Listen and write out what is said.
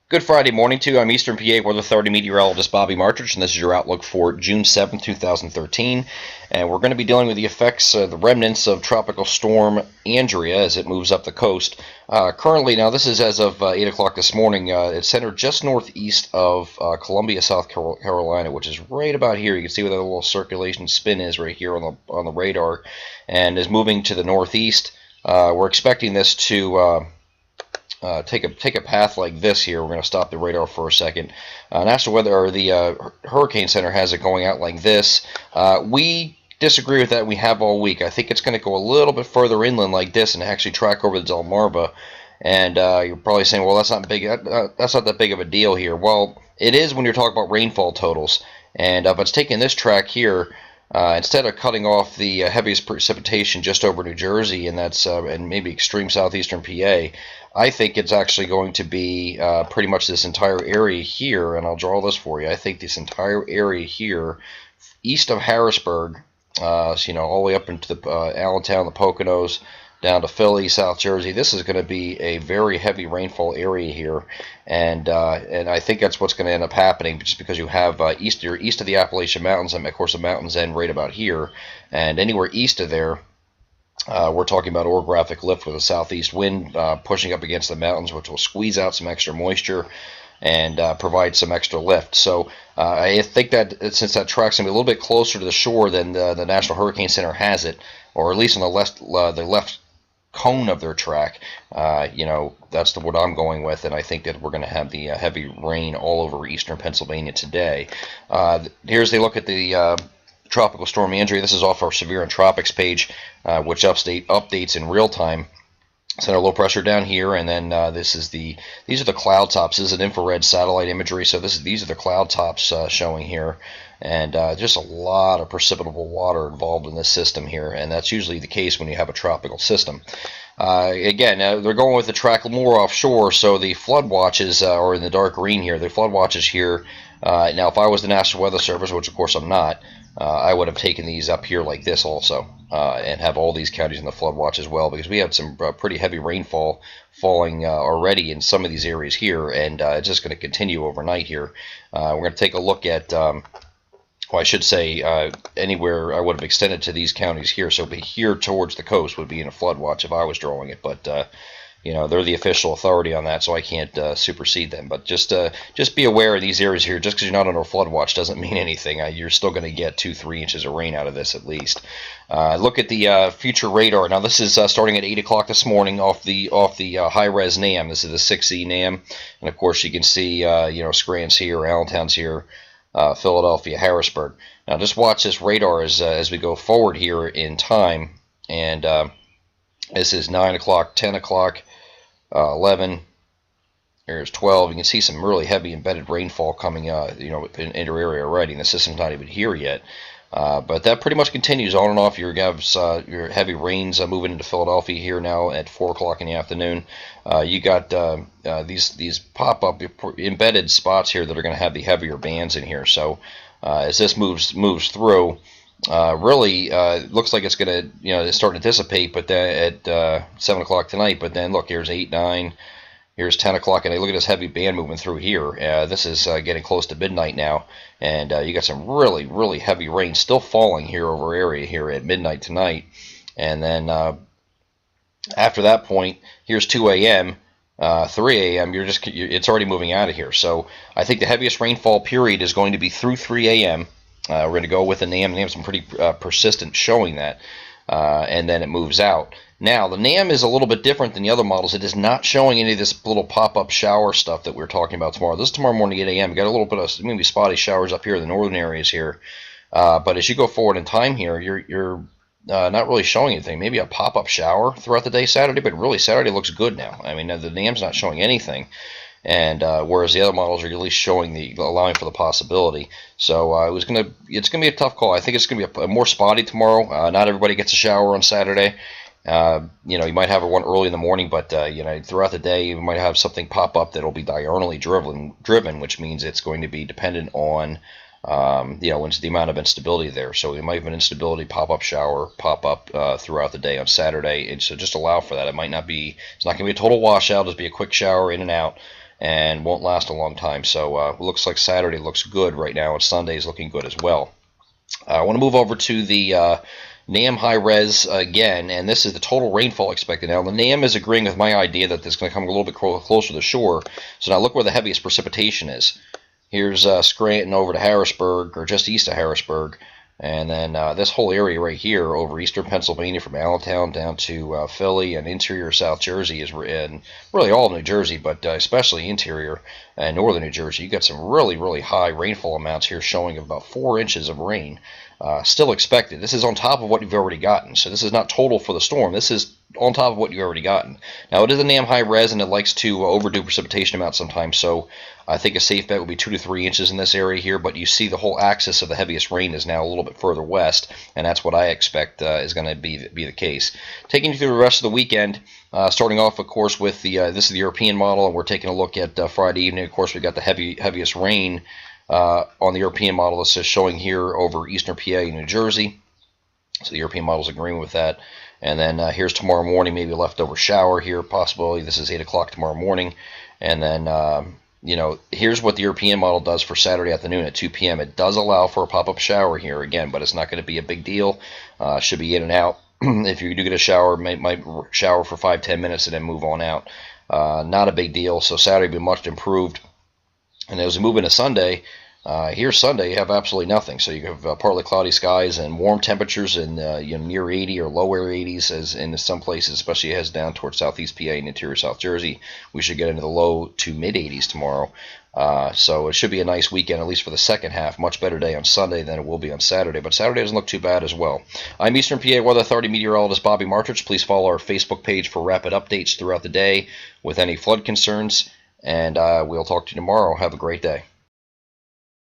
Good Friday morning to you. I'm Eastern PA Weather Authority meteorologist Bobby Martridge, and this is your outlook for June 7th, 2013. And we're going to be dealing with the effects, the remnants of Tropical Storm Andrea as it moves up the coast. Currently, now this is as of 8 o'clock this morning, it's centered just northeast of Columbia, South Carolina, which is right about here. You can see where the little circulation spin is right here on the radar, and is moving to the northeast. We're expecting this to take a path like this here. We're going to stop the radar for a second. National Weather or the Hurricane Center has it going out like this. We disagree with that. We have all week. I think it's going to go a little bit further inland like this and actually track over the Delmarva. And you're probably saying, well, that's not big. That's not that big of a deal here. Well, it is when you're talking about rainfall totals. And if it's taking this track here, instead of cutting off the heaviest precipitation just over New Jersey, and maybe extreme southeastern PA, I think it's actually going to be pretty much this entire area here, and I'll draw this for you. I think this entire area here, east of Harrisburg, all the way up into the Allentown, the Poconos, down to Philly, South Jersey. This is going to be a very heavy rainfall area here, and I think that's what's going to end up happening, just because you have east of the Appalachian Mountains, and of course the mountains end right about here, and anywhere east of there. We're talking about orographic lift with a southeast wind pushing up against the mountains, which will squeeze out some extra moisture and provide some extra lift. So I think that since that track's going to be a little bit closer to the shore than the National Hurricane Center has it, or at least on the left cone of their track, that's what I'm going with, and I think that we're going to have the heavy rain all over eastern Pennsylvania today. Here's a look at the Tropical Storm Andrea. This is off our Severe and Tropics page, which updates in real time. Center low pressure down here, and then these are the cloud tops. This is an infrared satellite imagery, so these are the cloud tops showing here, and just a lot of precipitable water involved in this system here, and that's usually the case when you have a tropical system. Again, they're going with the track more offshore, so the flood watches are in the dark green here. The flood watches here. Now, if I was the National Weather Service, which of course I'm not, I would have taken these up here like this also, and have all these counties in the flood watch as well, because we had some pretty heavy rainfall falling already in some of these areas here, and it's just going to continue overnight here. We're going to take a look at, well, I should say, anywhere I would have extended to these counties here. So be here towards the coast would be in a flood watch if I was drawing it, but they're the official authority on that, so I can't supersede them. But just be aware of these areas here. Just because you're not under a flood watch doesn't mean anything. You're still going to get 2-3 inches of rain out of this at least. Look at the future radar. Now this is starting at 8 o'clock this morning off the high-res NAM. This is the 6E NAM, and of course you can see Scranton's here, Allentown's here, Philadelphia, Harrisburg. Now just watch this radar as we go forward here in time, and this is 9 o'clock, 10 o'clock. 11, there's 12. You can see some really heavy embedded rainfall coming in your area already, and the system's not even here yet. But that pretty much continues on and off. You have your heavy rains moving into Philadelphia here now at 4 o'clock in the afternoon. You got these pop-up embedded spots here that are going to have the heavier bands in here. So as this moves through, really looks like it's going to, it's starting to dissipate, but then at 7 o'clock tonight. But then look, here's 8, 9, here's 10 o'clock, and look at this heavy band moving through here. This is getting close to midnight now, and you got some really, really heavy rain still falling here over area here at midnight tonight. And then after that point, here's 2 a.m., 3 a.m., it's already moving out of here. So I think the heaviest rainfall period is going to be through 3 a.m., we're going to go with the NAM. The NAM's been pretty persistent showing that, and then it moves out. Now, the NAM is a little bit different than the other models. It is not showing any of this little pop-up shower stuff that we're talking about tomorrow. This is tomorrow morning at 8 a.m. We got a little bit of maybe spotty showers up here in the northern areas here. But as you go forward in time here, you're not really showing anything. Maybe a pop-up shower throughout the day Saturday, but really Saturday looks good now. I mean, the NAM's not showing anything. And whereas the other models are at least allowing for the possibility. So it's gonna be a tough call. I think it's gonna be a more spotty tomorrow. Not everybody gets a shower on Saturday. You might have one early in the morning, but throughout the day you might have something pop up that'll be diurnally driven, which means it's going to be dependent on the amount of instability there. So we might have an instability pop-up shower pop up throughout the day on Saturday, and so just allow for that. It's not going to be a total washout. It'll be a quick shower in and out. and won't last a long time. So it looks like Saturday looks good right now, and Sunday is looking good as well. I want to move over to the NAM high res again, and this is the total rainfall expected. Now, the NAM is agreeing with my idea that this is going to come a little bit closer to the shore. So now look where the heaviest precipitation is. Here's Scranton over to Harrisburg, or just east of Harrisburg. And then this whole area right here over eastern Pennsylvania from Allentown down to Philly and interior South Jersey is in really all of New Jersey, but especially interior and northern New Jersey. You got some really, really high rainfall amounts here showing of about 4 inches of rain still expected. This is on top of what you've already gotten. So this is not total for the storm. This is on top of what you've already gotten. Now, it is a NAM high res, and it likes to overdo precipitation amounts sometimes, so I think a safe bet would be 2 to 3 inches in this area here, but you see the whole axis of the heaviest rain is now a little bit further west, and that's what I expect is going to be the case. Taking you through the rest of the weekend, starting off, of course, with this is the European model, and we're taking a look at Friday evening. Of course, we've got the heaviest rain on the European model. This is showing here over eastern PA and New Jersey. So the European model is agreeing with that. And then here's tomorrow morning, maybe a leftover shower here, possibility. This is 8 o'clock tomorrow morning. And then, here's what the European model does for Saturday afternoon at 2 p.m. It does allow for a pop-up shower here again, but it's not going to be a big deal. Should be in and out. If you do get a shower, might shower for 5-10 minutes and then move on out. Not a big deal. So Saturday will be much improved. And as we move into Sunday, here's Sunday, you have absolutely nothing. So you have partly cloudy skies and warm temperatures in near 80 or lower 80s as in some places, especially as down towards southeast PA and interior South Jersey. We should get into the low to mid 80s tomorrow. So it should be a nice weekend, at least for the second half. Much better day on Sunday than it will be on Saturday. But Saturday doesn't look too bad as well. I'm Eastern PA Weather Authority meteorologist Bobby Martich. Please follow our Facebook page for rapid updates throughout the day with any flood concerns. And we'll talk to you tomorrow. Have a great day.